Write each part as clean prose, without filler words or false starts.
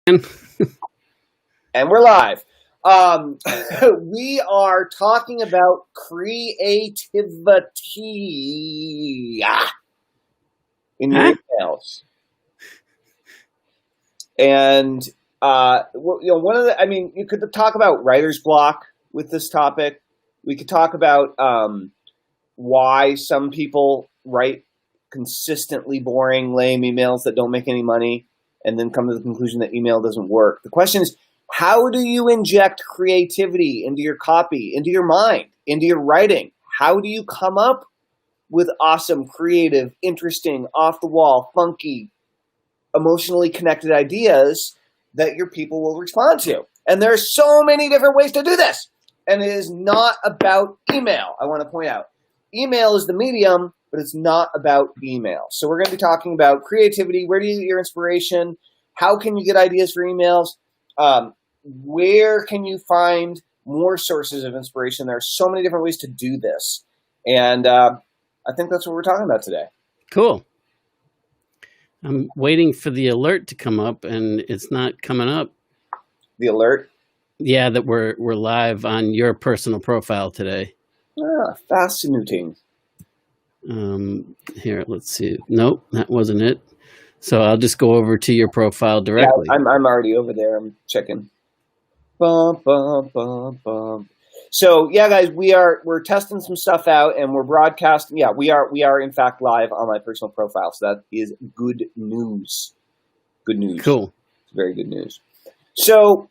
And And we're live. We are talking about creativity in your emails. And, you could talk about writer's block with this topic. We could talk about why some people write consistently boring, lame emails that don't make any money and then come to the conclusion that email doesn't work. The question is, how do you inject creativity into your copy, into your mind, into your writing? How do you come up with awesome, creative, interesting, off-the-wall, funky, emotionally connected ideas that your people will respond to? And there's so many different ways to do this. And it is not about email, I want to point out. Email is the medium, but it's not about email. So we're going to be talking about creativity. Where do you get your inspiration? How can you get ideas for emails? Where can you find more sources of inspiration? There are so many different ways to do this. And I think that's what we're talking about today. cool. I'm waiting for the alert to come up, and it's not coming up. The alert? Yeah, that we're live on your personal profile today. Fascinating. Here, let's see. Nope, that wasn't it. So I'll just go over to your profile directly. Yeah, I'm already over there. I'm checking. Bum, bum, bum, bum. So yeah, guys, we're testing some stuff out and we're broadcasting. Yeah, we are in fact live on my personal profile. So that is good news. Good news. Cool. It's very good news. So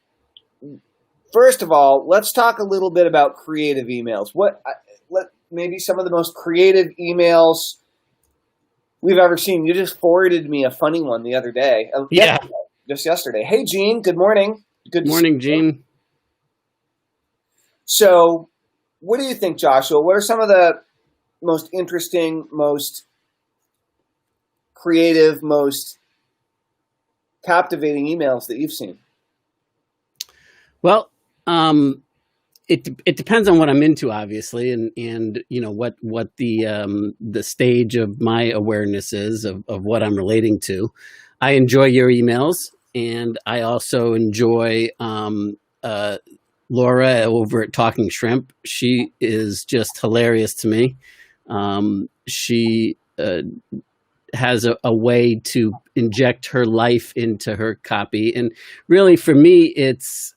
first of all, let's talk a little bit about creative emails. Maybe some of the most creative emails we've ever seen. You just forwarded me a funny one the other day. Yeah. Just yesterday. Hey, Gene. Good morning. Good morning, Gene. So what do you think, Joshua? What are some of the most interesting, most creative, most captivating emails that you've seen? Well, it depends on what I'm into, obviously, and you know what the stage of my awareness is of what I'm relating to. I enjoy your emails, and I also enjoy Laura over at Talking Shrimp. She is just hilarious to me. She has a way to inject her life into her copy, and really, for me, it's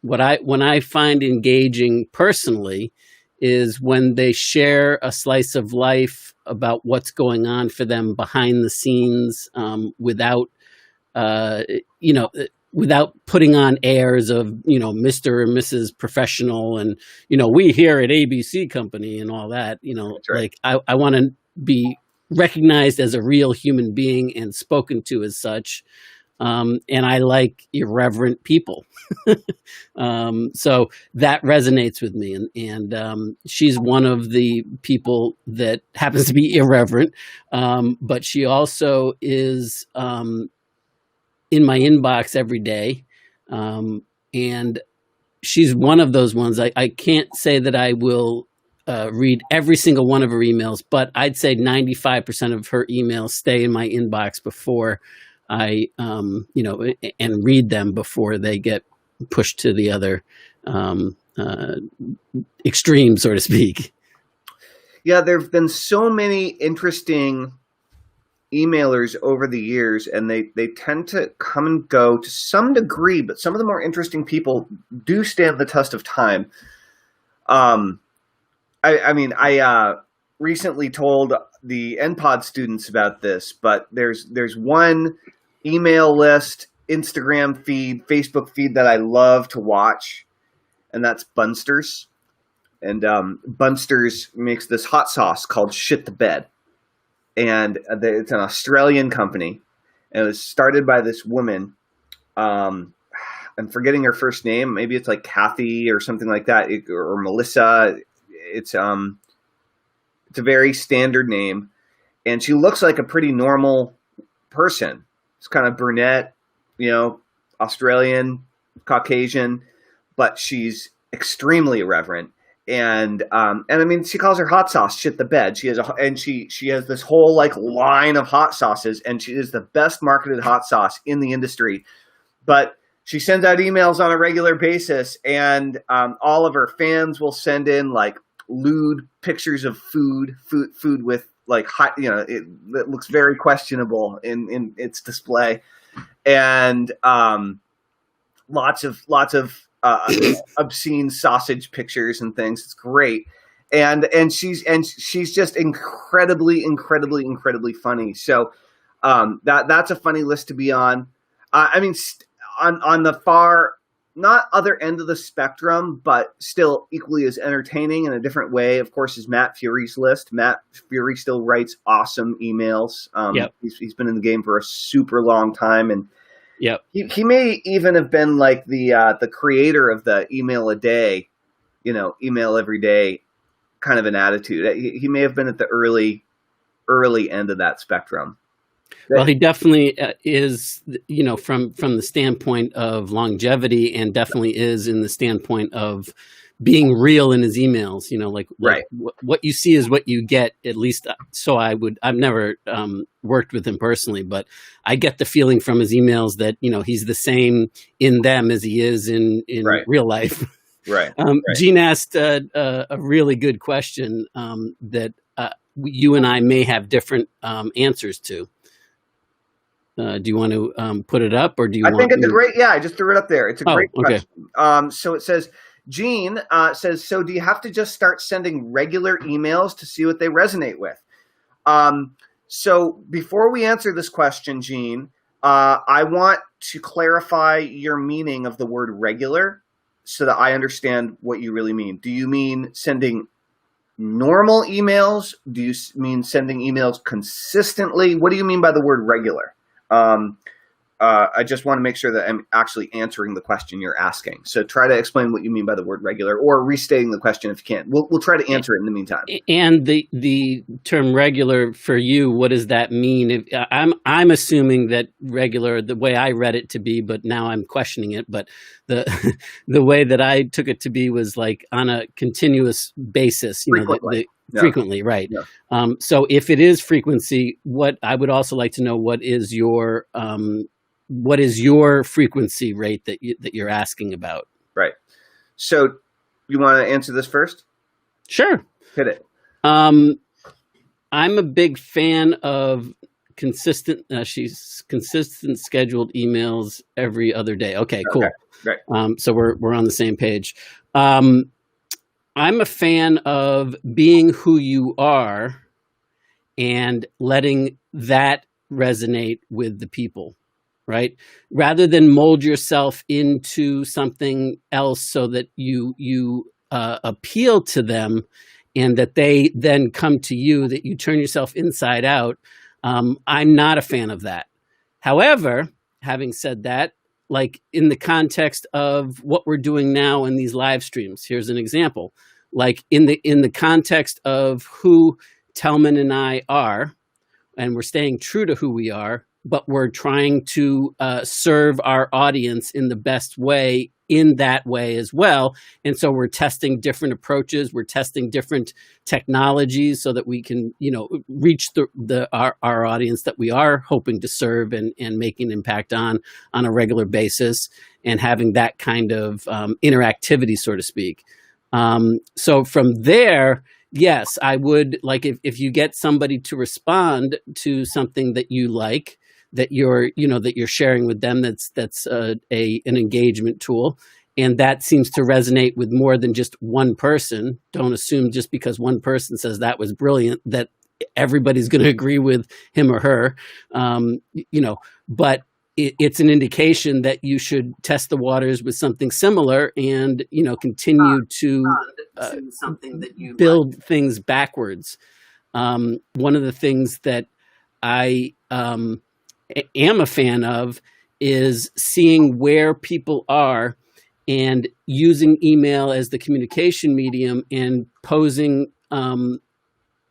when I find engaging personally is when they share a slice of life about what's going on for them behind the scenes, without putting on airs of, Mr. and Mrs. Professional and, we here at ABC Company and all that, That's right. Like I want to be recognized as a real human being and spoken to as such. And I like irreverent people. So that resonates with me. And she's one of the people that happens to be irreverent. But she also is in my inbox every day. And she's one of those ones. I can't say that I will read every single one of her emails, but I'd say 95% of her emails stay in my inbox before I, and read them before they get pushed to the other extreme, so to speak. Yeah, there have been so many interesting emailers over the years, and they tend to come and go to some degree, but some of the more interesting people do stand the test of time. I recently told the NPod students about this, but there's one email list, Instagram feed, Facebook feed that I love to watch, and that's Bunsters. And Bunsters makes this hot sauce called Shit the Bed. And it's an Australian company. And it was started by this woman. I'm forgetting her first name. Maybe it's like Kathy or something like that, or Melissa. It's a very standard name. And she looks like a pretty normal person. It's kind of brunette, Australian, Caucasian, but she's extremely irreverent. And she calls her hot sauce Shit the Bed. She has this whole line of hot sauces, and she is the best marketed hot sauce in the industry. but she sends out emails on a regular basis, and all of her fans will send in like lewd pictures of food with like hot, it looks very questionable in its display, and lots of obscene sausage pictures and things. It's great. And she's just incredibly funny. So that's a funny list to be on. I mean, on the far, not other end of the spectrum, but still equally as entertaining in a different way, of course, is Matt Fury's list. Matt Fury still writes awesome emails. Yep. He's been in the game for a super long time, and yep. He may even have been like the creator of the email a day, email every day kind of an attitude. He may have been at the early end of that spectrum. Well, he definitely is, from the standpoint of longevity, and definitely is in the standpoint of being real in his emails. Right. What you see is what you get. At least, so I've never worked with him personally, but I get the feeling from his emails that he's the same in them as he is in right. real life. Right. Gene asked a really good question that you and I may have different answers to. Do you want to put it up, or do you? I think it's a great. Yeah, I just threw it up there. It's a great question. So it says, Gene says, so do you have to just start sending regular emails to see what they resonate with? So before we answer this question, Gene, I want to clarify your meaning of the word regular so that I understand what you really mean. Do you mean sending normal emails? Do you mean sending emails consistently? What do you mean by the word regular? I just want to make sure that I'm actually answering the question you're asking. So try to explain what you mean by the word regular, or restating the question if you can. We'll try to answer it in the meantime. And the term regular for you, what does that mean? I'm assuming that regular, the way I read it to be, but now I'm questioning it. But the way that I took it to be was like on a continuous basis. Frequently. Frequently, right? Yeah. So if it is frequency, what I would also like to know, what is your frequency rate that you're asking about? Right. So you want to answer this first? Sure. Hit it. I'm a big fan of consistent scheduled emails every other day. Okay, cool. Okay, great. So we're on the same page. I'm a fan of being who you are and letting that resonate with the people, right? Rather than mold yourself into something else so that you appeal to them and that they then come to you, that you turn yourself inside out. I'm not a fan of that. However, having said that, like in the context of what we're doing now in these live streams, here's an example. Like in the context of who Telman and I are, and we're staying true to who we are, but we're trying to serve our audience in the best way in that way as well. And so we're testing different approaches. We're testing different technologies so that we can, reach our audience that we are hoping to serve and make an impact on a regular basis, and having that kind of interactivity, so to speak. So from there, yes, I would like if you get somebody to respond to something that you like, that you're sharing with them, that's an engagement tool, and that seems to resonate with more than just one person. Don't assume just because one person says that was brilliant that everybody's going to agree with him or her, but it's an indication that you should test the waters with something similar and, continue to something that you build things backwards. One of the things that I am a fan of is seeing where people are and using email as the communication medium and posing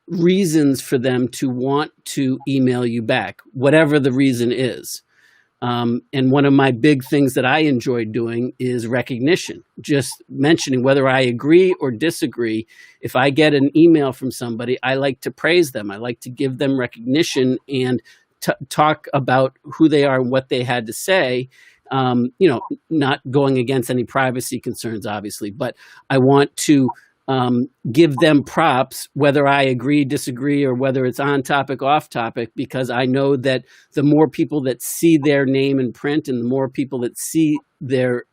reasons for them to want to email you back, whatever the reason is. And one of my big things that I enjoy doing is recognition, just mentioning whether I agree or disagree. If I get an email from somebody, I like to praise them. I like to give them recognition and talk about who they are and what they had to say, not going against any privacy concerns, obviously, but I want to give them props, whether I agree, disagree, or whether it's on topic, off topic, because I know that the more people that see their name in print and the more people that see their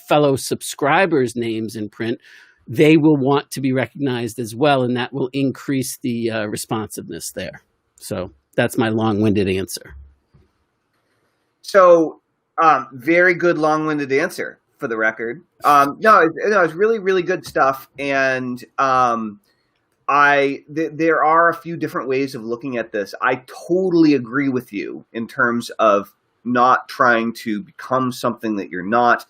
fellow subscribers' names in print, they will want to be recognized as well, and that will increase the responsiveness there. So that's my long-winded answer. So, very good long-winded answer, for the record. No, it's really, really good stuff. And there are a few different ways of looking at this. I totally agree with you in terms of not trying to become something that you're not.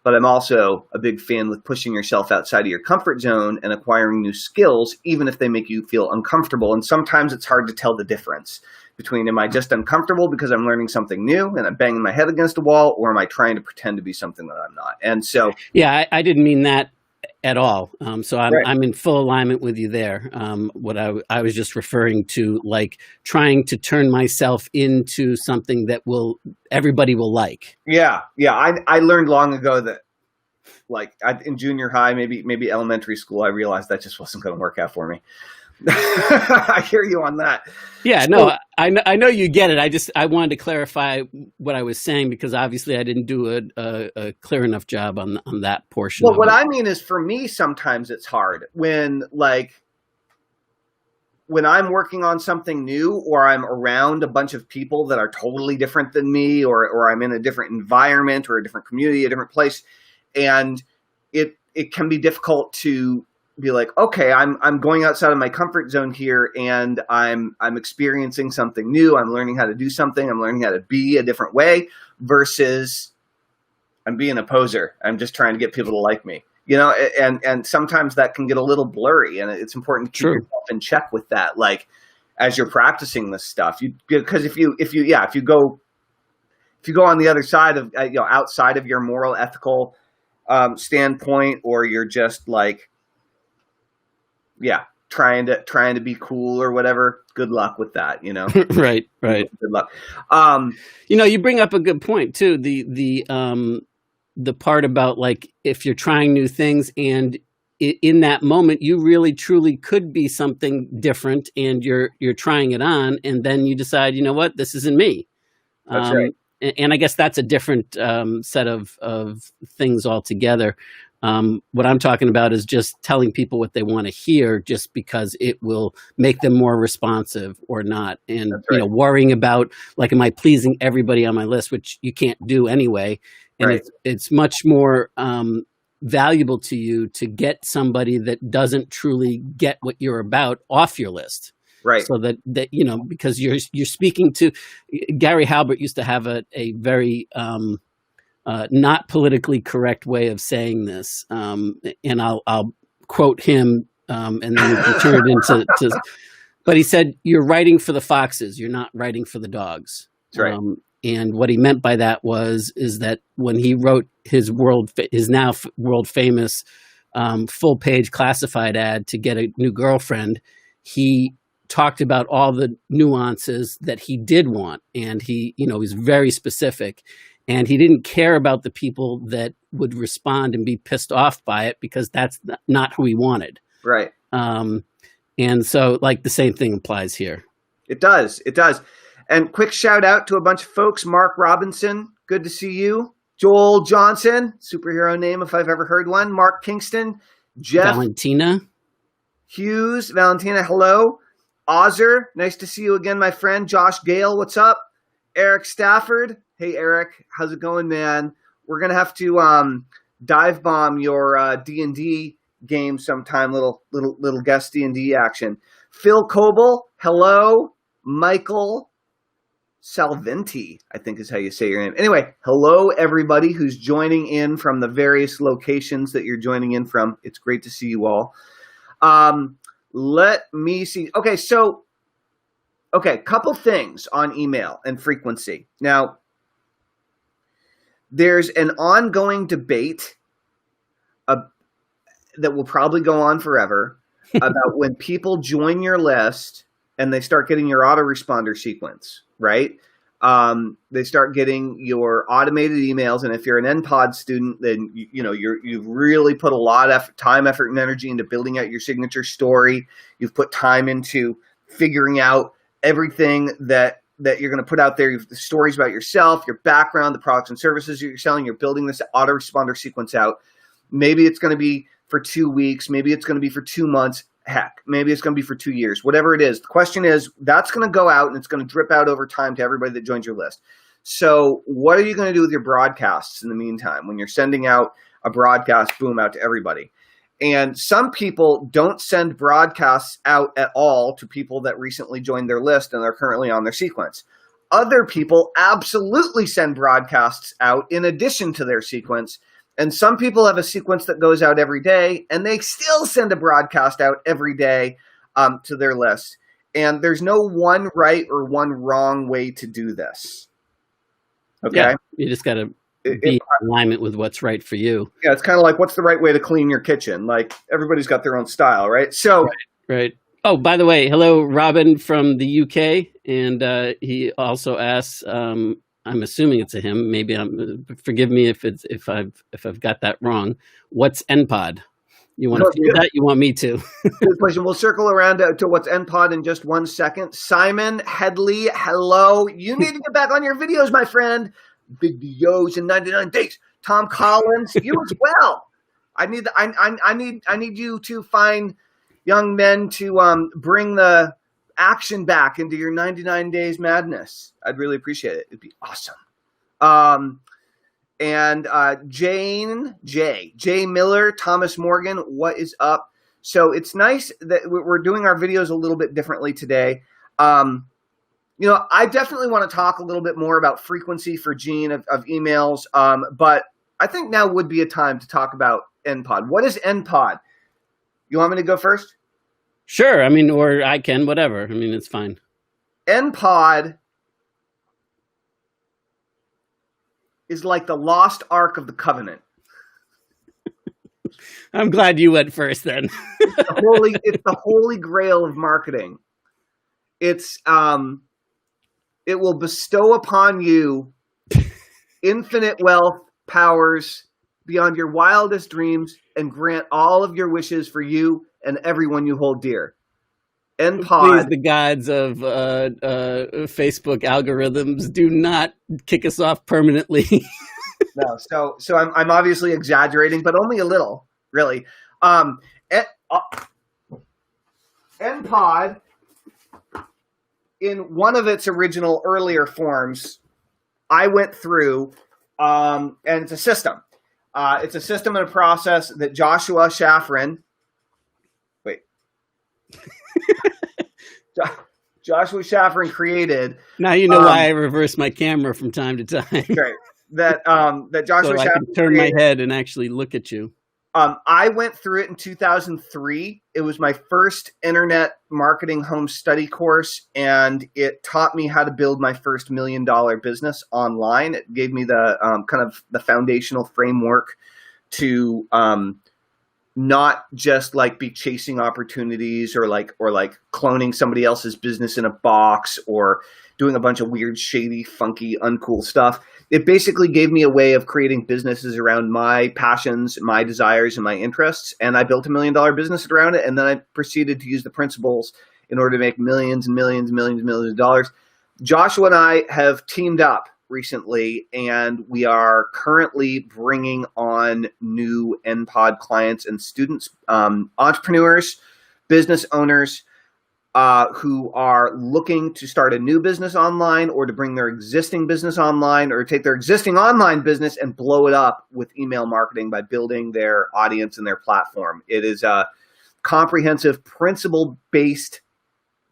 But I'm also a big fan with pushing yourself outside of your comfort zone and acquiring new skills, even if they make you feel uncomfortable. And sometimes it's hard to tell the difference between, am I just uncomfortable because I'm learning something new and I'm banging my head against a wall, or am I trying to pretend to be something that I'm not? And so, yeah, I didn't mean that at all. So Right. I'm in full alignment with you there. What I was just referring to, like trying to turn myself into something that everybody will like. Yeah. I learned long ago that, like, in junior high, maybe elementary school, I realized that just wasn't going to work out for me. I hear you on that. Yeah, no, I know you get it. I wanted to clarify what I was saying, because obviously I didn't do a clear enough job on that portion. Well, what I mean is, for me, sometimes it's hard when I'm working on something new, or I'm around a bunch of people that are totally different than me, or I'm in a different environment or a different community, a different place, and it can be difficult to be like, okay, I'm going outside of my comfort zone here, and I'm experiencing something new. I'm learning how to do something. I'm learning how to be a different way, versus I'm being a poser. I'm just trying to get people to like me, and sometimes that can get a little blurry, and it's important to keep yourself in check with that. Like, as you're practicing this stuff, because if you go on the other side of, outside of your moral, ethical standpoint, or you're just like, trying to be cool or whatever, good luck with that, Right. Good luck. You bring up a good point too. The part about, like, if you're trying new things and in that moment you really truly could be something different, and you're trying it on, and then you decide, you know what, this isn't me. That's right. And I guess that's a different set of things altogether. What I'm talking about is just telling people what they want to hear, just because it will make them more responsive or not. And, right. Worrying about, like, am I pleasing everybody on my list, which you can't do anyway. And Right. it's much more valuable to you to get somebody that doesn't truly get what you're about off your list. Right. So that because you're speaking to, Gary Halbert used to have a very not politically correct way of saying this, and I'll quote him, and then we can turn it into. But he said, "You're writing for the foxes. You're not writing for the dogs." That's right. And what he meant by that is that when he wrote his now world famous full page classified ad to get a new girlfriend, he talked about all the nuances that he did want, and he was very specific. And he didn't care about the people that would respond and be pissed off by it, because that's not who he wanted. Right. And so, like, the same thing applies here. It does. And quick shout out to a bunch of folks. Mark Robinson, good to see you. Joel Johnson, superhero name if I've ever heard one. Mark Kingston. Jeff Valentina Hughes. Valentina, hello. Ozer, nice to see you again, my friend. Josh Gale, what's up? Eric Stafford. Hey, Eric, how's it going, man? We're going to have to dive bomb your D&D game sometime, little guest D&D action. Phil Coble, hello. Michael Salventi, I think is how you say your name. Anyway, hello, everybody who's joining in from the various locations that you're joining in from. It's great to see you all. Let me see. Okay, couple things on email and frequency. Now, there's an ongoing debate that will probably go on forever about when people join your list and they start getting your autoresponder sequence, right? They start getting your automated emails, and if you're an NPOD student, then you've really put a lot of time, effort, and energy into building out your signature story. You've put time into figuring out everything that you're going to put out there. You've the stories about yourself, your background, the products and services you're selling. You're building this autoresponder sequence out. Maybe it's going to be for 2 weeks. Maybe it's going to be for 2 months. Heck, maybe it's going to be for 2 years. Whatever it is, the question is, that's going to go out and it's going to drip out over time to everybody that joins your list. So what are you going to do with your broadcasts in the meantime when you're sending out a broadcast boom out to everybody? And some people don't send broadcasts out at all to people that recently joined their list and are currently on their sequence. Other people absolutely send broadcasts out in addition to their sequence. And some people have a sequence that goes out every day, and they still send a broadcast out every day to their list. And there's no one right or one wrong way to do this. Okay? Yeah, you just got to be in alignment with what's right for you. Yeah, it's kind of like, what's the right way to clean your kitchen? Like, everybody's got their own style, right? So, right. Oh, by the way, hello, Robin from the UK, and he also asks. I'm assuming it's a him. Maybe forgive me if I've got that wrong. What's NPOD? You want to do that? You want me to? Good question. We'll circle around to what's NPOD in just 1 second. Simon Headley, hello. You need to get back on your videos, my friend. Big videos in 99 days. Tom Collins, you as well. I need you to find young men to bring the action back into your 99 days madness. I'd really appreciate it. It'd be awesome. And Jay Miller, Thomas Morgan, what is up? So it's nice that we're doing our videos a little bit differently today. I definitely want to talk a little bit more about frequency for Gene of emails. But I think now would be a time to talk about NPOD. What is NPOD? You want me to go first? Sure. Or I can, whatever. It's fine. NPOD is like the lost Ark of the Covenant. I'm glad you went first then. It's the holy grail of marketing. It will bestow upon you infinite wealth, powers beyond your wildest dreams, and grant all of your wishes for you and everyone you hold dear. NPOD. Please, the gods of Facebook algorithms, do not kick us off permanently. No, so I'm obviously exaggerating, but only a little, really. NPOD, in one of its original earlier forms, I went through, and it's a system. It's a system and a process that Joshua Shafran. Joshua Shafran created. Now you know why I reverse my camera from time to time. Great. That Joshua so Shafran I can turn created. my head and actually look at you. I went through it in 2003. It was my first internet marketing home study course, and it taught me how to build my first $1 million business online. It gave me the kind of the foundational framework to not just like be chasing opportunities or like cloning somebody else's business in a box or doing a bunch of weird, shady, funky, uncool stuff. It basically gave me a way of creating businesses around my passions, my desires, and my interests. And I built $1 million business around it. And then I proceeded to use the principles in order to make millions and millions and millions and millions of dollars. Joshua and I have teamed up recently, and we are currently bringing on new NPOD clients and students, entrepreneurs, business owners, who are looking to start a new business online or to bring their existing business online or take their existing online business and blow it up with email marketing by building their audience and their platform. It is a comprehensive, principle-based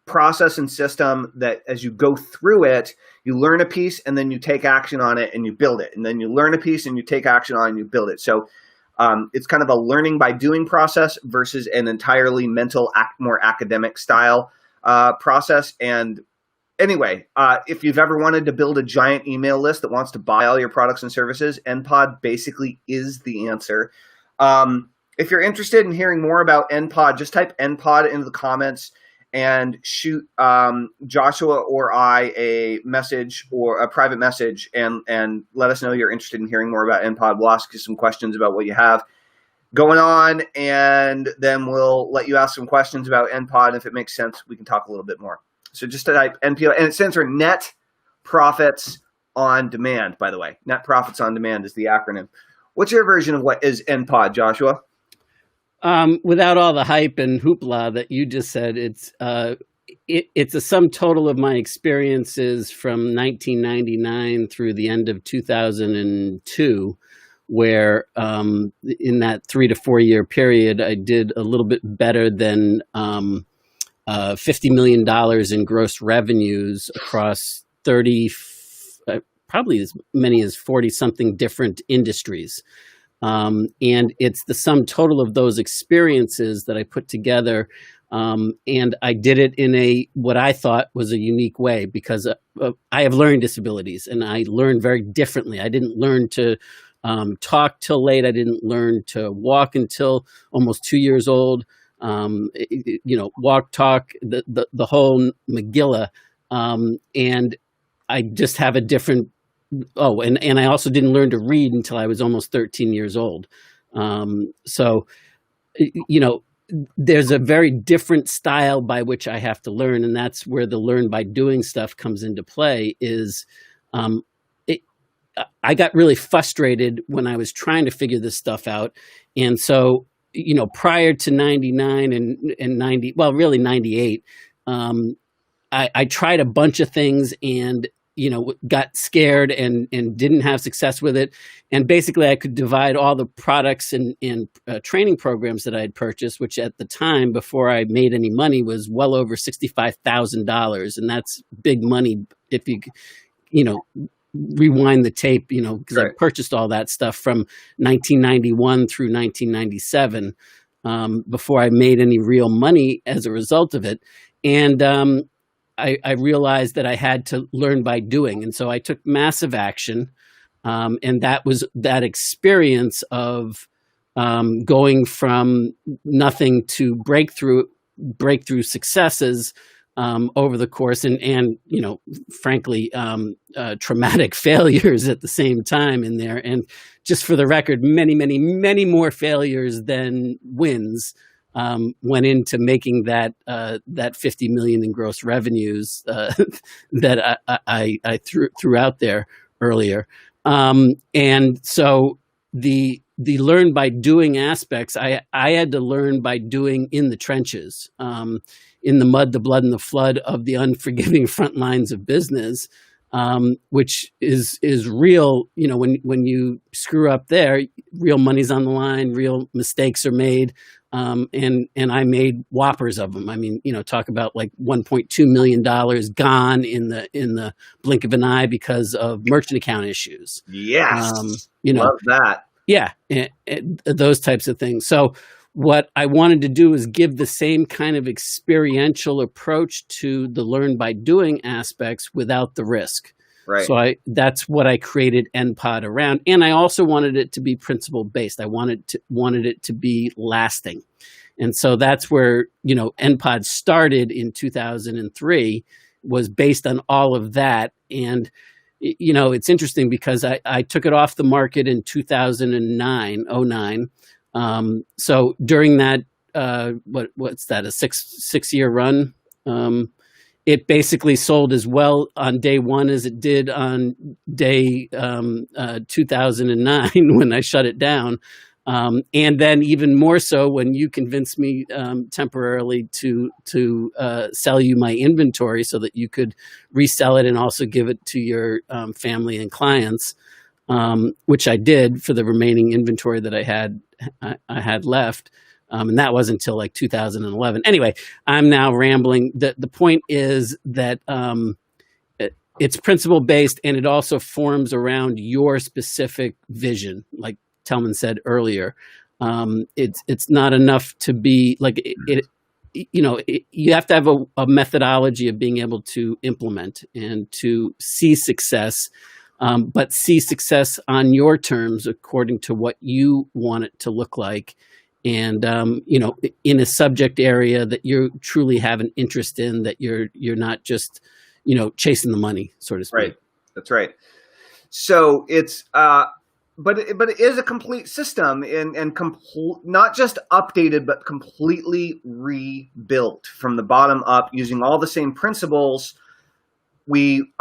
process and system that as you go through it, you learn a piece and then you take action on it and you build it. And then you learn a piece and you take action on it and you build it. So it's kind of a learning by doing process versus an entirely mental, more academic style process. And anyway, if you've ever wanted to build a giant email list that wants to buy all your products and services, NPOD basically is the answer. If you're interested in hearing more about NPOD, just type NPOD into the comments and shoot Joshua or I a message or a private message and let us know you're interested in hearing more about NPod. We'll ask you some questions about what you have going on, and then we'll let you ask some questions about NPod. And if it makes sense, we can talk a little bit more. So just type NPO, and it stands for Net Profits on Demand, by the way. Net Profits on Demand is the acronym. What's your version of what is NPod, Joshua? Without all the hype and hoopla that you just said, it's a sum total of my experiences from 1999 through the end of 2002, where in that 3 to 4 year period, I did a little bit better than $50 million in gross revenues across 30, probably as many as 40 something different industries. And it's the sum total of those experiences that I put together. And I did it in what I thought was a unique way, because I have learning disabilities and I learn very differently. I didn't learn to talk till late. I didn't learn to walk until almost 2 years old. Walk, talk, the whole Megillah. And I just have a different, and I also didn't learn to read until I was almost 13 years old. There's a very different style by which I have to learn. And that's where the learn by doing stuff comes into play is, I got really frustrated when I was trying to figure this stuff out. And so, prior to 99 and 90, well, really 98, I tried a bunch of things and, got scared and didn't have success with it. And basically I could divide all the products and training programs that I had purchased, which at the time, before I made any money, was well over $65,000. And that's big money if you rewind the tape, because Right. I purchased all that stuff from 1991 through 1997 before I made any real money as a result of it. And I realized that I had to learn by doing. And so I took massive action. And that was that experience of going from nothing to breakthrough successes over the course and frankly, traumatic failures at the same time in there. And just for the record, many, many, many more failures than wins went into making that 50 million in gross revenues that I threw out there earlier. And so the learn by doing aspects, I had to learn by doing in the trenches, in the mud, the blood, and the flood of the unforgiving front lines of business, which is real. When you screw up there, real money's on the line, real mistakes are made. And I made whoppers of them. I mean, talk about like $1.2 million gone in the blink of an eye because of merchant account issues. Yes. Love that. Yeah. And those types of things. So what I wanted to do is give the same kind of experiential approach to the learn by doing aspects without the risk. Right. So that's what I created NPod around. And I also wanted it to be principle based. I wanted it to be lasting. And so that's where, NPod started in 2003, was based on all of that. And, it's interesting because I took it off the market in 2009. So during that, what's that, a six year run? It basically sold as well on day one as it did on day 2009 when I shut it down. And then even more so when you convinced me temporarily to sell you my inventory so that you could resell it and also give it to your family and clients, which I did for the remaining inventory that I had left. And that wasn't until like 2011. Anyway, I'm now rambling. The point is that it's principle based, and it also forms around your specific vision, like Telman said earlier. It's not enough to be like you have to have a methodology of being able to implement and to see success, but see success on your terms according to what you want it to look like. and in a subject area that you truly have an interest in, that you're not just chasing the money, so to speak. Right. That's right. So it's but it is a complete system and not just updated, but completely rebuilt from the bottom up using all the same principles. We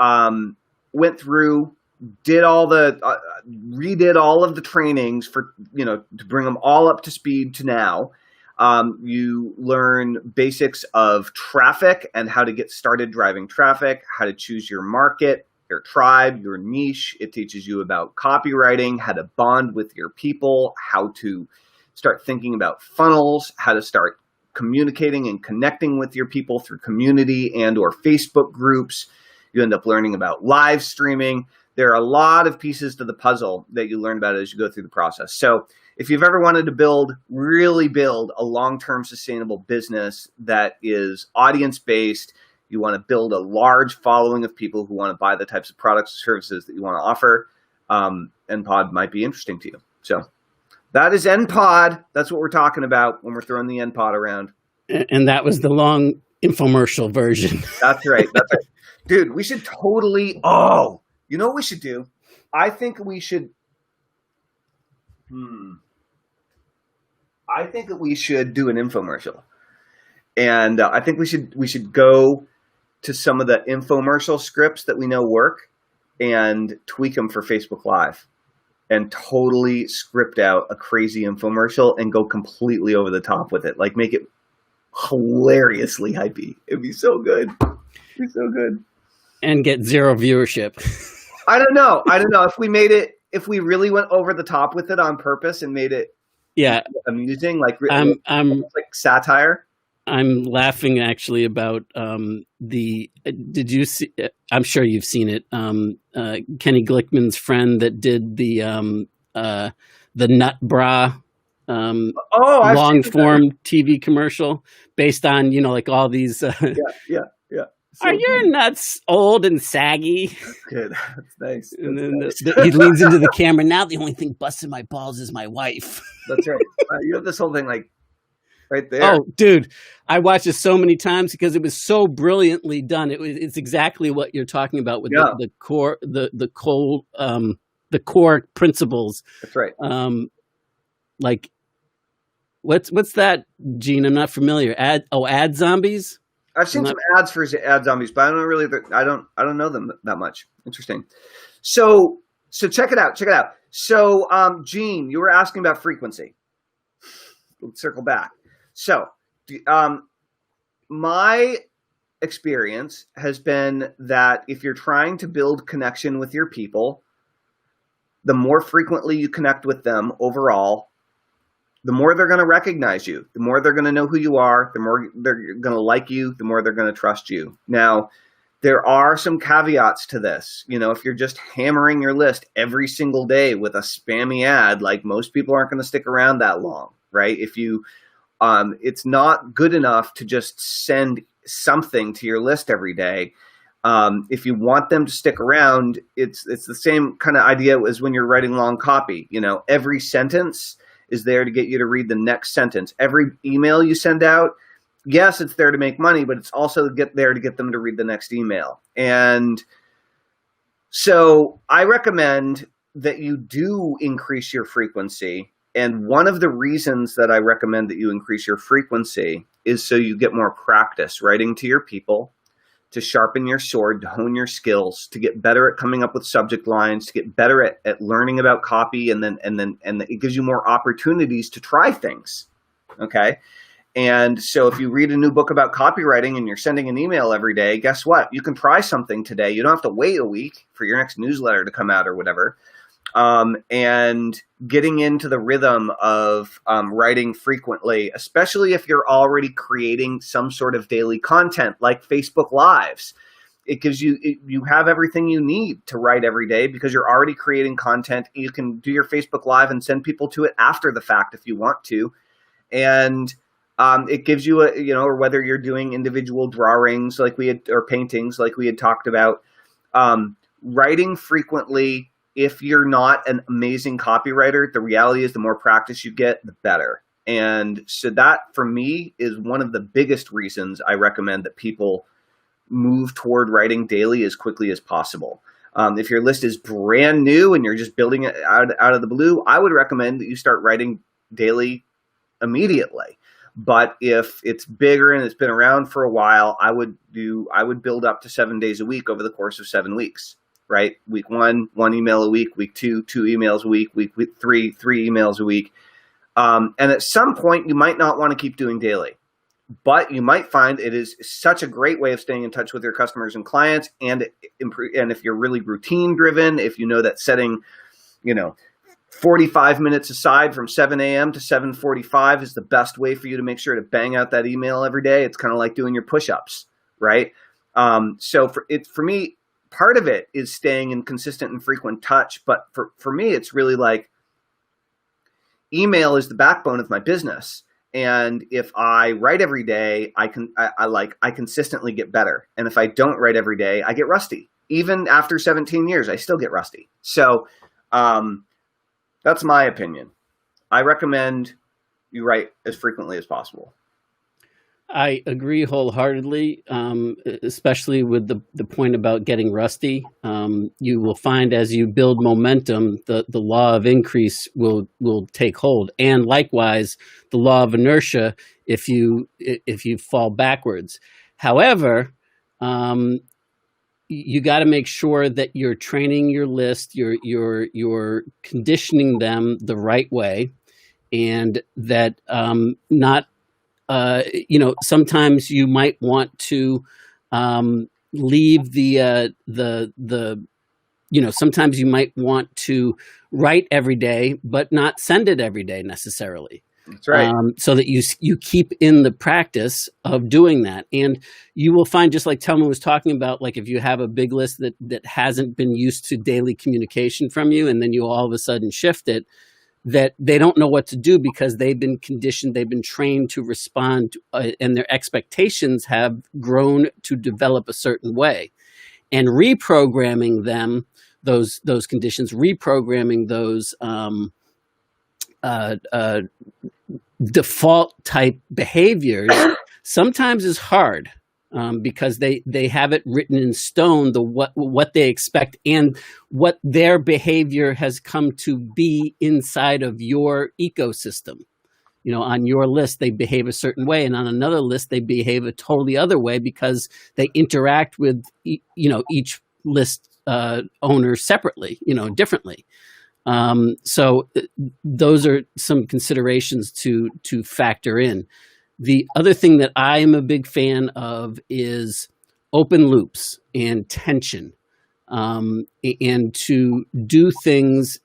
went through, redid all of the trainings for, to bring them all up to speed to now. You learn basics of traffic and how to get started driving traffic, how to choose your market, your tribe, your niche. It teaches you about copywriting, how to bond with your people, how to start thinking about funnels, how to start communicating and connecting with your people through community and or Facebook groups. You end up learning about live streaming. There are a lot of pieces to the puzzle that you learn about as you go through the process. So if you've ever wanted to really build a long-term sustainable business that is audience-based, you want to build a large following of people who want to buy the types of products and services that you want to offer, NPod might be interesting to you. So that is NPod. That's what we're talking about when we're throwing the NPod around. And that was the long infomercial version. That's right. Dude, we should totally, you know what we should do? I think we should, I think that we should do an infomercial. And I think we should go to some of the infomercial scripts that we know work and tweak them for Facebook Live and totally script out a crazy infomercial and go completely over the top with it. Like make it hilariously hypey. It'd be so good. It'd be so good. And get zero viewership. I don't know if we really went over the top with it on purpose and made it amusing, like like satire. I'm laughing actually about did you see, I'm sure you've seen it, Kenny Glickman's friend that did the nut bra long form TV commercial based on, like all these. Yeah. So are your nuts old and saggy? That's good. That's nice. And then he leans into the camera. Now the only thing busting my balls is my wife. That's right. You have this whole thing like right there. Oh, dude, I watched it so many times because it was so brilliantly done. It's exactly what you're talking about with the core principles. That's right. Like what's that, Gene? I'm not familiar. Ad zombies. I've seen some ads for ad zombies, but I don't know them that much. Interesting. So check it out. So, Gene, you were asking about frequency. Let's circle back. So, my experience has been that if you're trying to build connection with your people, the more frequently you connect with them overall, the more they're going to recognize you, the more they're going to know who you are, the more they're going to like you, the more they're going to trust you. Now, there are some caveats to this. If you're just hammering your list every single day with a spammy ad, like most people aren't going to stick around that long, right? If you, it's not good enough to just send something to your list every day. If you want them to stick around, it's the same kind of idea as when you're writing long copy. Every sentence is there to get you to read the next sentence. Every email you send out, yes, it's there to make money, but it's also there to get them to read the next email. And so I recommend that you do increase your frequency. And one of the reasons that I recommend that you increase your frequency is so you get more practice writing to your people, to sharpen your sword, to hone your skills, to get better at coming up with subject lines, to get better at learning about copy, and then it gives you more opportunities to try things. Okay. And so if you read a new book about copywriting and you're sending an email every day, guess what? You can try something today. You don't have to wait a week for your next newsletter to come out or whatever. And getting into the rhythm of writing frequently, especially if you're already creating some sort of daily content like Facebook Lives. It gives you have everything you need to write every day because you're already creating content. You can do your Facebook Live and send people to it after the fact if you want to. And it gives you or whether you're doing individual drawings or paintings like we had talked about, writing frequently. If you're not an amazing copywriter, the reality is the more practice you get, the better. And so that, for me, is one of the biggest reasons I recommend that people move toward writing daily as quickly as possible. If your list is brand new and you're just building it out of the blue, I would recommend that you start writing daily immediately. But if it's bigger and it's been around for a while, I would build up to 7 days a week over the course of 7 weeks, right? Week 1, 1 email a week. Week 2, 2 emails a week. Week 3, 3 emails a week. And at some point, you might not want to keep doing daily, but you might find it is such a great way of staying in touch with your customers and clients. And if you're really routine driven, if you know that setting, 45 minutes aside from 7 a.m. to 7:45 is the best way for you to make sure to bang out that email every day. It's kind of like doing your push-ups, right? So for me, part of it is staying in consistent and frequent touch. But for me, it's really like email is the backbone of my business. And if I write every day, I consistently get better. And if I don't write every day, I get rusty. Even after 17 years, I still get rusty. So that's my opinion. I recommend you write as frequently as possible. I agree wholeheartedly, especially with the point about getting rusty. You will find as you build momentum, the law of increase will take hold, and likewise the law of inertia if you fall backwards. However, you got to make sure that you're training your list, you're conditioning them the right way, and that not. Sometimes you might want to leave sometimes you might want to write every day, but not send it every day necessarily. That's right. So that you keep in the practice of doing that. And you will find, just like Telman was talking about, like if you have a big list that hasn't been used to daily communication from you, and then you all of a sudden shift it, that they don't know what to do because they've been conditioned, they've been trained to respond, and their expectations have grown to develop a certain way. And reprogramming them, those conditions, reprogramming those default type behaviors sometimes is hard. Because they have it written in stone, what they expect and what their behavior has come to be inside of your ecosystem. On your list, they behave a certain way, and on another list, they behave a totally other way because they interact with, each list owner separately, differently. So those are some considerations to factor in. The other thing that I am a big fan of is open loops and tension, and to do things,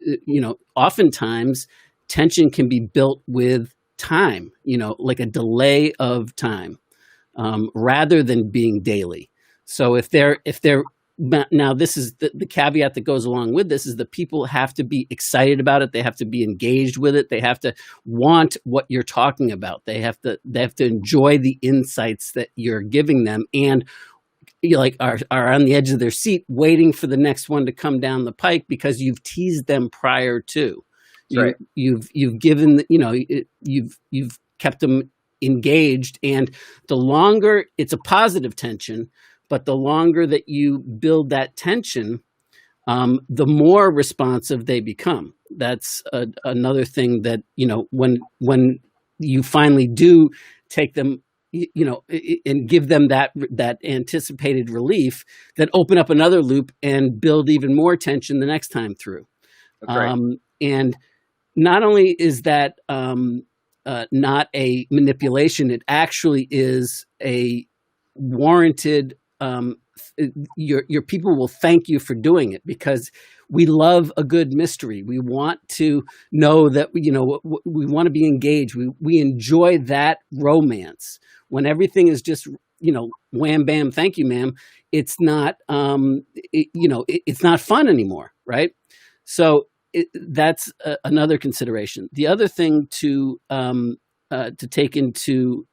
oftentimes tension can be built with time, like a delay of time, rather than being daily. So if they're now, this is the caveat that goes along with this, is the people have to be excited about it. They have to be engaged with it. They have to want what you're talking about. They have to enjoy the insights that you're giving them, and are on the edge of their seat waiting for the next one to come down the pike because you've teased them prior to. Right. You've given, you've kept them engaged, and the longer it's a positive tension, but the longer that you build that tension, the more responsive they become. That's another thing that, when you finally do take them, and give them that anticipated relief, then open up another loop and build even more tension the next time through. That's right. And not only is that not a manipulation, it actually is a warranted. Your people will thank you for doing it, because we love a good mystery. We want to know that, we want to be engaged. We enjoy that romance. When everything is just, wham, bam, thank you, ma'am, it's not, it's not fun anymore, right? So that's another consideration. The other thing to take into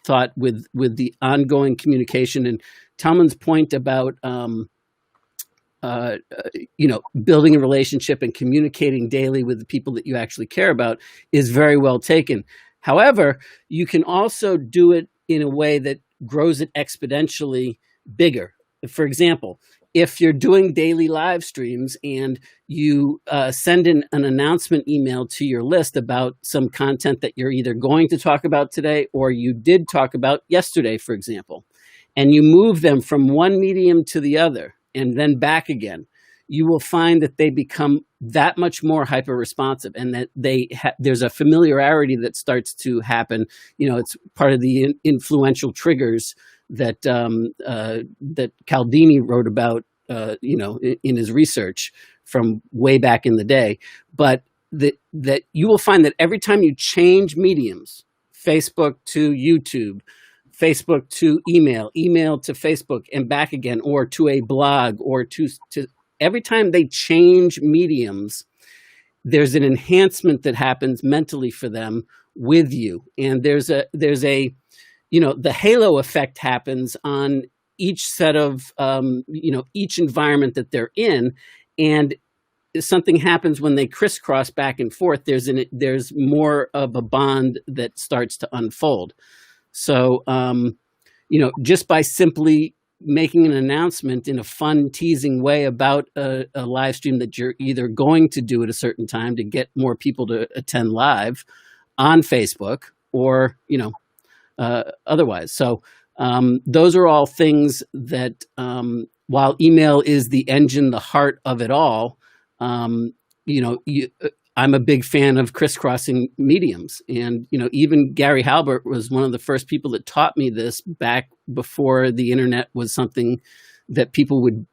thought with the ongoing communication, and Talman's point about building a relationship and communicating daily with the people that you actually care about is very well taken. However, you can also do it in a way that grows it exponentially bigger. For example, if you're doing daily live streams and you send in an announcement email to your list about some content that you're either going to talk about today or you did talk about yesterday, for example, and you move them from one medium to the other and then back again, you will find that they become that much more hyper responsive, and that there's a familiarity that starts to happen. It's part of the influential triggers that that Cialdini wrote about, in his research from way back in the day. But that you will find that every time you change mediums, Facebook to YouTube, Facebook to email, email to Facebook and back again, or to a blog, or to every time they change mediums, there's an enhancement that happens mentally for them with you. And there's a the halo effect happens on each set of, each environment that they're in. And something happens when they crisscross back and forth. There's more of a bond that starts to unfold. So, just by simply making an announcement in a fun, teasing way about a live stream that you're either going to do at a certain time to get more people to attend live on Facebook, or otherwise. So those are all things that, while email is the engine, the heart of it all, I'm a big fan of crisscrossing mediums. And, even Gary Halbert was one of the first people that taught me this back before the internet was something that people would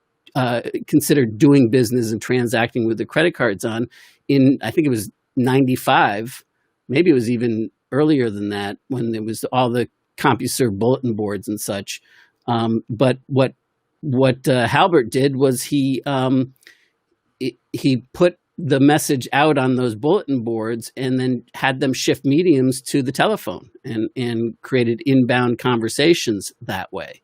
consider doing business and transacting with their credit cards on. I think it was 95, maybe it was even earlier than that, when there was all the CompuServe bulletin boards and such. But what Halbert did was he put the message out on those bulletin boards and then had them shift mediums to the telephone, and created inbound conversations that way.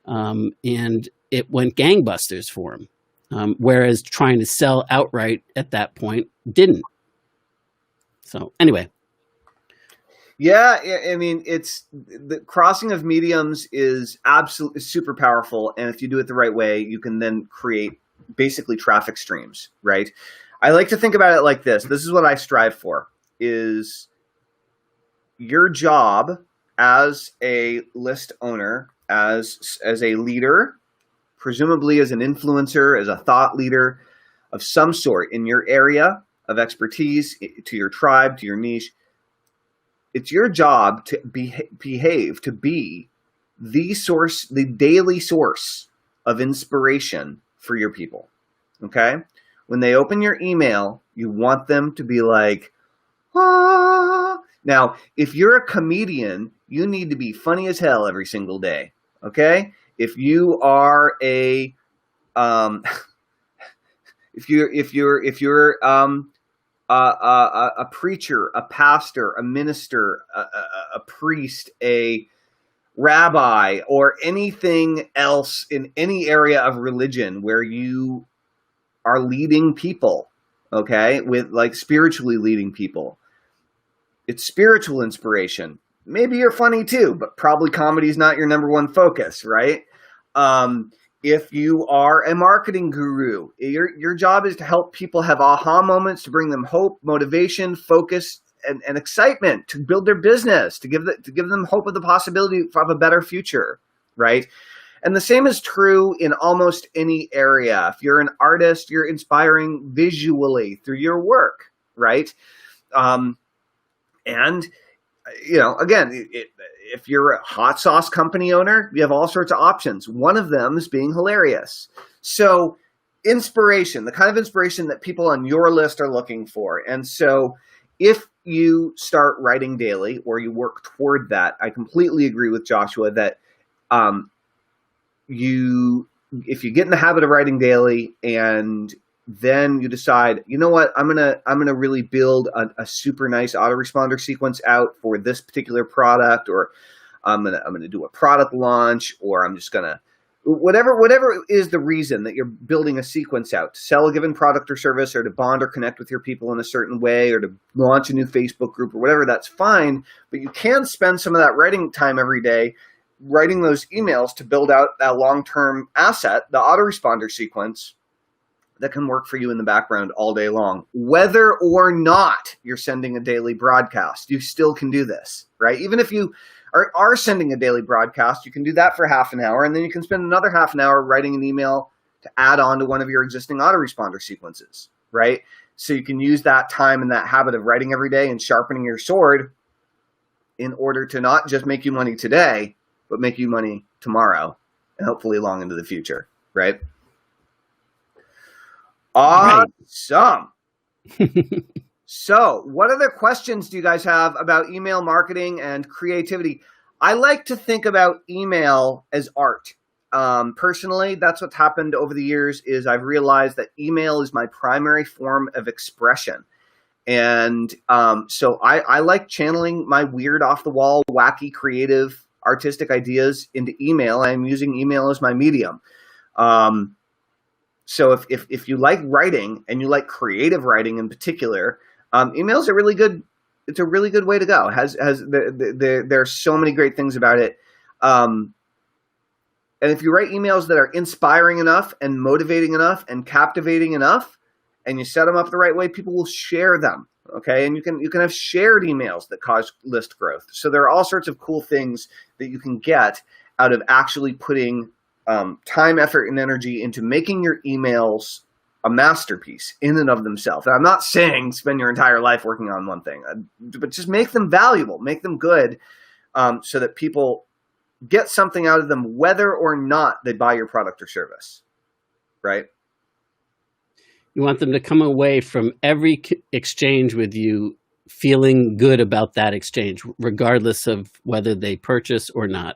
And it went gangbusters for him. Whereas trying to sell outright at that point didn't. So anyway. Yeah, I mean, it's the crossing of mediums is absolutely super powerful. And if you do it the right way, you can then create basically traffic streams, right? I like to think about it like this. This is what I strive for, is your job as a list owner, as a leader, presumably as an influencer, as a thought leader of some sort in your area of expertise, to your tribe, to your niche. It's your job to behave, to be the source, the daily source of inspiration for your people. Okay? When they open your email, you want them to be like, ah. Now, if you're a comedian, you need to be funny as hell every single day. Okay? If you are a a preacher, a pastor, a minister, a priest, a rabbi, or anything else in any area of religion where you are leading people, okay, with like spiritually leading people, it's spiritual inspiration. Maybe you're funny too, but probably comedy is not your number one focus, right? If you are a marketing guru, your job is to help people have aha moments, to bring them hope, motivation, focus, and excitement, to build their business, to give them hope of the possibility of a better future, right? And the same is true in almost any area. If you're an artist, you're inspiring visually through your work, right? And again, if you're a hot sauce company owner, you have all sorts of options. One of them is being hilarious. So inspiration, the kind of inspiration that people on your list are looking for. And so if you start writing daily, or you work toward that, I completely agree with Joshua that if you get in the habit of writing daily, and then you decide, you know what, I'm gonna really build a super nice autoresponder sequence out for this particular product, or I'm gonna do a product launch, or I'm just gonna whatever is the reason that you're building a sequence out to sell a given product or service, or to bond or connect with your people in a certain way, or to launch a new Facebook group or whatever, that's fine. But you can spend some of that writing time every day writing those emails to build out that long-term asset, the autoresponder sequence, that can work for you in the background all day long. Whether or not you're sending a daily broadcast, you still can do this, right? Even if you are sending a daily broadcast, you can do that for half an hour, and then you can spend another half an hour writing an email to add on to one of your existing autoresponder sequences, right? So you can use that time and that habit of writing every day and sharpening your sword in order to not just make you money today, but make you money tomorrow and hopefully long into the future, right? Awesome. So, what other questions do you guys have about email marketing and creativity? I like to think about email as art. Personally, that's what's happened over the years is I've realized that email is my primary form of expression. And so I like channeling my weird, off-the-wall, wacky, creative, artistic ideas into email. I'm using email as my medium. So if you like writing and you like creative writing in particular, email is a really good way to go. There's so many great things about it. And if you write emails that are inspiring enough and motivating enough and captivating enough, and you set them up the right way, people will share them. Okay. And you can have shared emails that cause list growth. So there are all sorts of cool things that you can get out of actually putting time, effort, and energy into making your emails a masterpiece in and of themselves. And I'm not saying spend your entire life working on one thing, but just make them valuable, make them good, so that people get something out of them, whether or not they buy your product or service, right? You want them to come away from every exchange with you feeling good about that exchange, regardless of whether they purchase or not.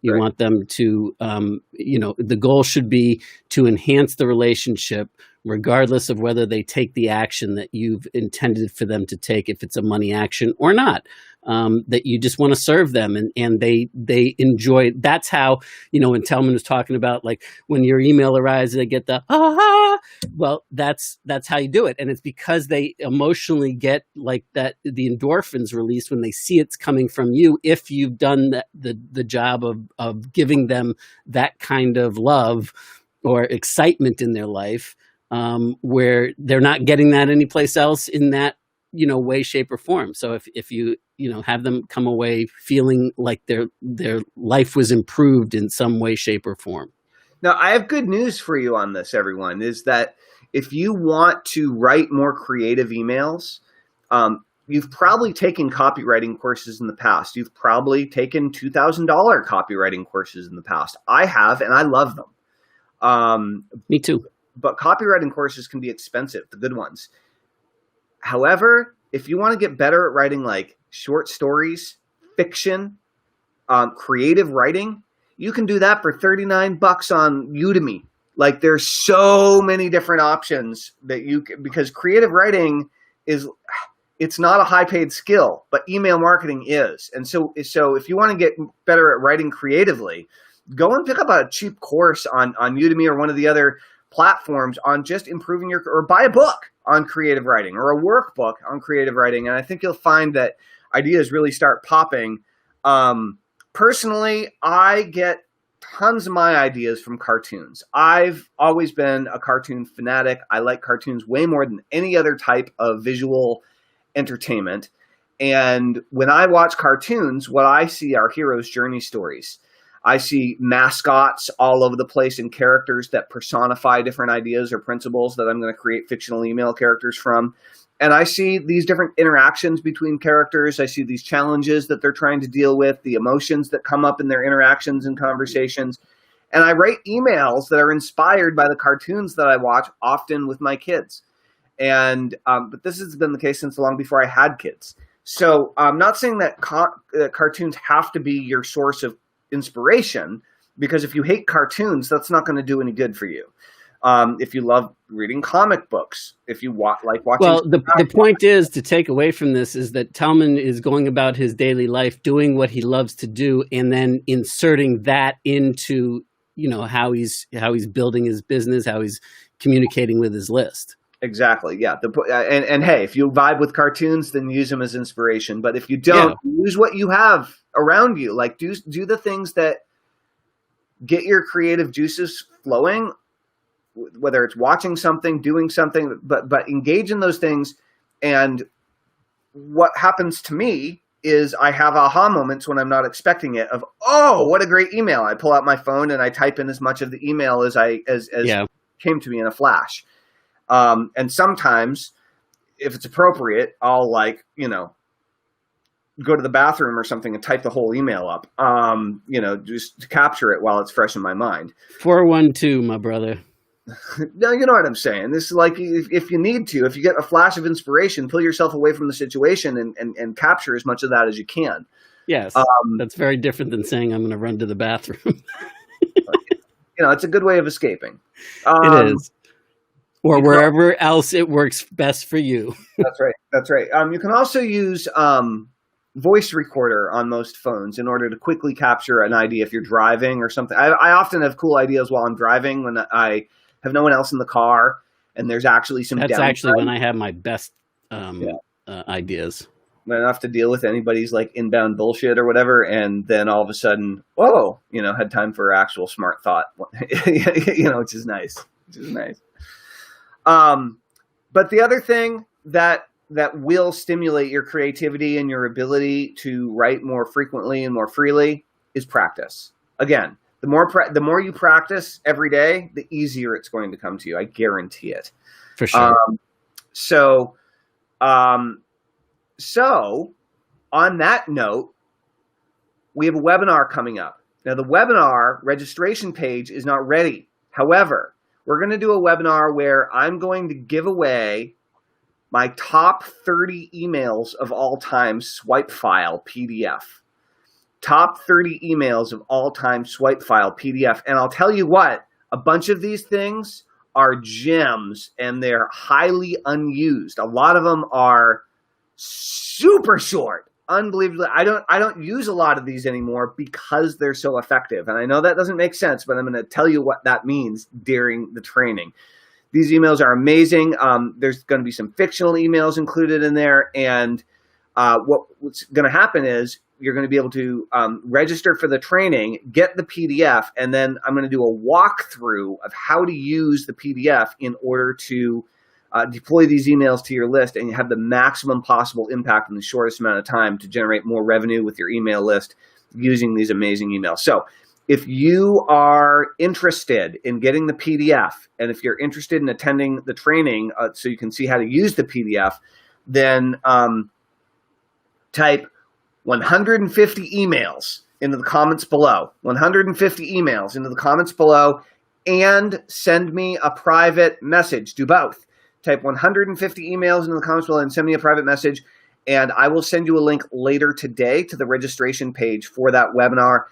You want them to, the goal should be to enhance the relationship, regardless of whether they take the action that you've intended for them to take, if it's a money action or not. That you just want to serve them and they enjoy it. That's how, when Telman was talking about, like, when your email arrives, they get the, well, that's how you do it. And it's because they emotionally get like that, the endorphins released when they see it's coming from you. If you've done the job of giving them that kind of love or excitement in their life, where they're not getting that anyplace else in that, way, shape, or form. So if you have them come away feeling like their life was improved in some way, shape, or form. Now, I have good news for you on this, everyone, is that if you want to write more creative emails, you've probably taken copywriting courses in the past. You've probably taken $2,000 copywriting courses in the past. I have, and I love them. Me too. But copywriting courses can be expensive, the good ones. However, if you want to get better at writing like short stories, fiction, creative writing, you can do that for $39 on Udemy. Like, there's so many different options that you can, because creative writing it's not a high paid skill, but email marketing is. And so if you want to get better at writing creatively, go and pick up a cheap course on Udemy or one of the other platforms on just improving or buy a book on creative writing or a workbook on creative writing. And I think you'll find that ideas really start popping. Personally, I get tons of my ideas from cartoons. I've always been a cartoon fanatic. I like cartoons way more than any other type of visual entertainment. And when I watch cartoons, what I see are heroes' journey stories. I see mascots all over the place and characters that personify different ideas or principles that I'm going to create fictional email characters from. And I see these different interactions between characters. I see these challenges that they're trying to deal with, the emotions that come up in their interactions and conversations. And I write emails that are inspired by the cartoons that I watch, often with my kids. And but this has been the case since long before I had kids. So I'm not saying that cartoons have to be your source of inspiration, because if you hate cartoons, that's not going to do any good for you. If you love reading comic books, if you like watching. Well, the point is, to take away from this, is that Telman is going about his daily life, doing what he loves to do, and then inserting that into how he's building his business, how he's communicating with his list. Exactly. Yeah. And hey, if you vibe with cartoons, then use them as inspiration. But if you don't, use what you have around you. Like do the things that get your creative juices flowing, whether it's watching something, doing something, but engage in those things. And what happens to me is I have aha moments when I'm not expecting it of, oh, what a great email. I pull out my phone and I type in as much of the email as came to me in a flash. And sometimes if it's appropriate, I'll go to the bathroom or something and type the whole email up, just to capture it while it's fresh in my mind. 412, my brother. No, you know what I'm saying. This is like, if you need to, if you get a flash of inspiration, pull yourself away from the situation and capture as much of that as you can. Yes. That's very different than saying I'm going to run to the bathroom. It's a good way of escaping. It is. Or wherever else it works best for you. That's right. You can also use voice recorder on most phones in order to quickly capture an idea if you're driving or something. I often have cool ideas while I'm driving when I have no one else in the car and there's actually some That's downtime. Actually when I have my best ideas. I don't have to deal with anybody's inbound bullshit or whatever, and then all of a sudden, whoa, had time for actual smart thought, which is nice. But the other thing that will stimulate your creativity and your ability to write more frequently and more freely is practice. Again, the more you practice every day, the easier it's going to come to you. I guarantee it. For sure. So on that note, we have a webinar coming up. Now, the webinar registration page is not ready. However, we're going to do a webinar where I'm going to give away my top 30 emails of all time swipe file PDF. Top 30 emails of all time swipe file PDF. And I'll tell you what, a bunch of these things are gems and they're highly unused. A lot of them are super short. Unbelievably, I don't use a lot of these anymore because they're so effective. And I know that doesn't make sense, but I'm going to tell you what that means during the training. These emails are amazing. There's going to be some fictional emails included in there. And what's going to happen is you're going to be able to register for the training, get the PDF, and then I'm going to do a walkthrough of how to use the PDF in order to deploy these emails to your list and have the maximum possible impact in the shortest amount of time to generate more revenue with your email list using these amazing emails. So if you are interested in getting the PDF, and if you're interested in attending the training so you can see how to use the PDF, then type 150 emails into the comments below. 150 emails into the comments below, and send me a private message. Do both. Type 150 emails into the comments below and send me a private message, and I will send you a link later today to the registration page for that webinar.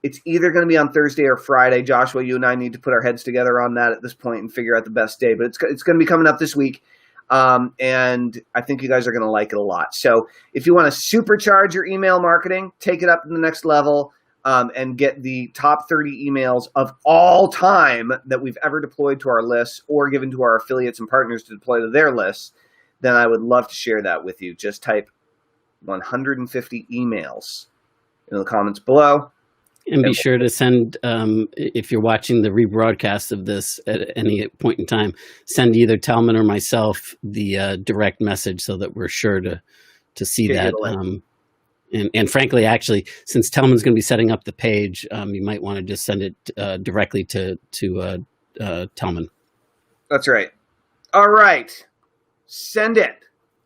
It's either going to be on Thursday or Friday. Joshua, you and I need to put our heads together on that at this point and figure out the best day, but it's going to be coming up this week. And I think you guys are going to like it a lot. So if you want to supercharge your email marketing, take it up to the next level, and get the top 30 emails of all time that we've ever deployed to our lists or given to our affiliates and partners to deploy to their lists, then I would love to share that with you. Just type 150 emails in the comments below. And be sure to send, if you're watching the rebroadcast of this at any point in time, send either Talman or myself the direct message so that we're sure to see that. And frankly, actually, since Talman's going to be setting up the page, you might want to just send it directly to Talman. That's right. All right. Send it.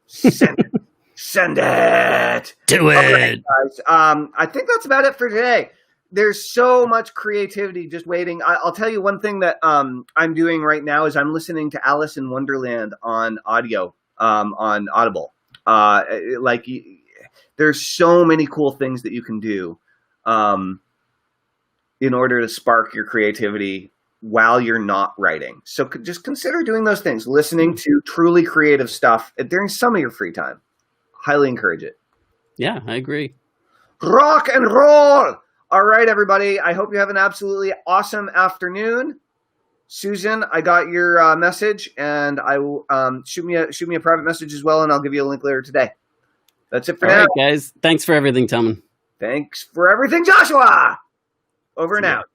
Send it. Send it. Do it. Right, guys. I think that's about it for today. There's so much creativity just waiting. I'll tell you one thing that I'm doing right now is I'm listening to Alice in Wonderland on audio, on Audible. There's so many cool things that you can do in order to spark your creativity while you're not writing. So just consider doing those things, listening to truly creative stuff during some of your free time. Highly encourage it. Yeah, I agree. Rock and roll! All right, everybody. I hope you have an absolutely awesome afternoon. Susan, I got your message, and I will shoot me a private message as well, and I'll give you a link later today. That's it for All now. right, guys. Thanks for everything, Tillman. Thanks for everything, Joshua. Over and See ya. out.